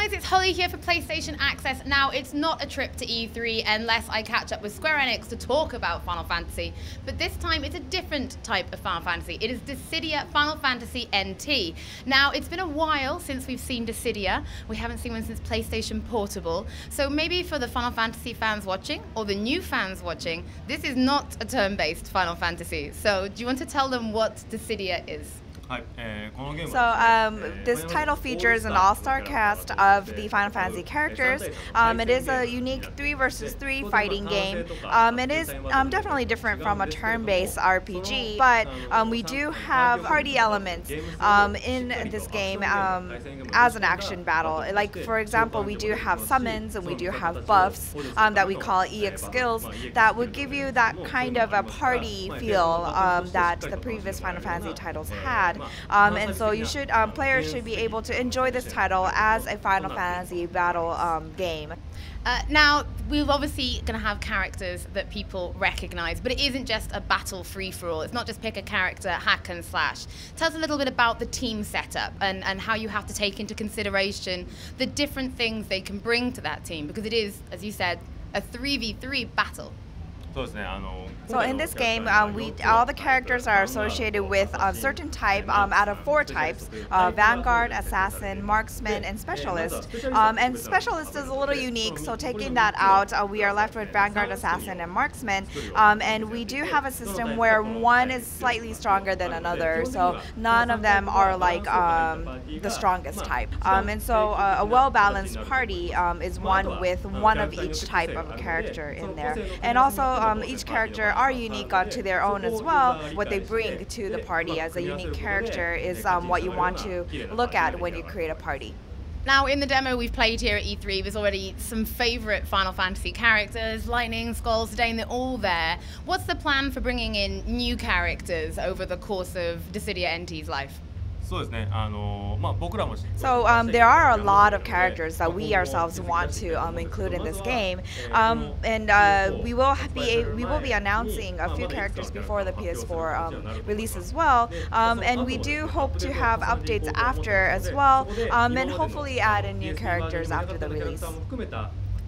guys, it's Hollie here for PlayStation Access. Now, it's not a trip to E3 unless I catch up with Square Enix to talk about Final Fantasy, but this time it's a different type of Final Fantasy. It is Dissidia Final Fantasy NT. Now, it's been a while since we've seen Dissidia. We haven't seen one since PlayStation Portable, so maybe for the Final Fantasy fans watching, or the new fans watching, this is not a turn-based Final Fantasy. So, do you want to tell them what Dissidia is? So this title features an all-star cast of the Final Fantasy characters. It is a unique 3 versus 3 fighting game. It is definitely different from a turn-based RPG, but we do have party elements in this game as an action battle. Like, for example, we do have summons and we do have buffs that we call EX skills that would give you that kind of a party feel that the previous Final Fantasy titles had. And so you should players should be able to enjoy this title as a Final Fantasy battle game. Now, we're obviously going to have characters that people recognize, but it isn't just a battle free-for-all. It's not just pick a character, hack and slash. Tell us a little bit about the team setup and how you have to take into consideration the different things they can bring to that team, because it is, as you said, a 3v3 battle. So in this game, all the characters are associated with a certain type out of 4 types: Vanguard, Assassin, Marksman, and Specialist. And Specialist is a little unique, so taking that out, we are left with Vanguard, Assassin, and Marksman. And we do have a system where one is slightly stronger than another, so none of them are like the strongest type. And so a well-balanced party is one with one of each type of character in there. And also each character are unique onto their own as well. What they bring to the party as a unique character is what you want to look at when you create a party. Now, in the demo we've played here at E3, there's already some favorite Final Fantasy characters: Lightning, Skull, Zidane, they're all there. What's the plan for bringing in new characters over the course of Dissidia NT's life? So there are a lot of characters that we ourselves want to include in this game, and we will be announcing a few characters before the PS4 release as well, and we do hope to have updates after as well, and hopefully add in new characters after the release.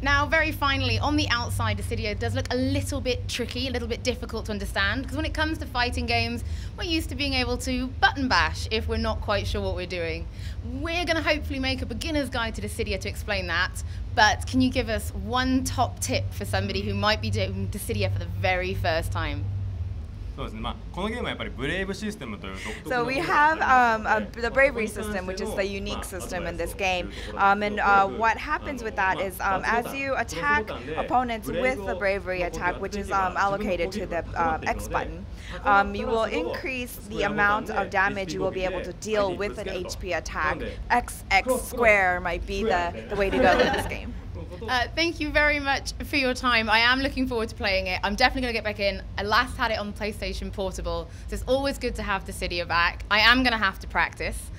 Now, very finally, on the outside, Dissidia does look a little bit tricky, a little bit difficult to understand, because when it comes to fighting games, we're used to being able to button bash if we're not quite sure what we're doing. We're going to hopefully make a beginner's guide to Dissidia to explain that, but can you give us one top tip for somebody who might be doing Dissidia for the very first time? So we have the bravery system, which is the unique system in this game, and what happens with that is as you attack opponents with the bravery attack, which is allocated to the X button, you will increase the amount of damage you will be able to deal with an HP attack. XX square might be the way to go in this game. Thank you very much for your time. I am looking forward to playing it. I'm definitely going to get back in. I last had it on PlayStation Portable, so it's always good to have Dissidia back. I am going to have to practice.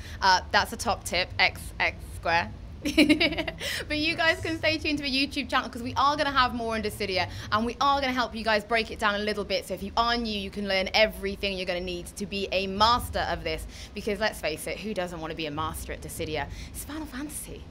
That's a top tip, XX square. But you guys can stay tuned to the YouTube channel, because we are going to have more on Dissidia, and we are going to help you guys break it down a little bit, so if you are new, you can learn everything you're going to need to be a master of this, because let's face it, who doesn't want to be a master at Dissidia? It's Final Fantasy.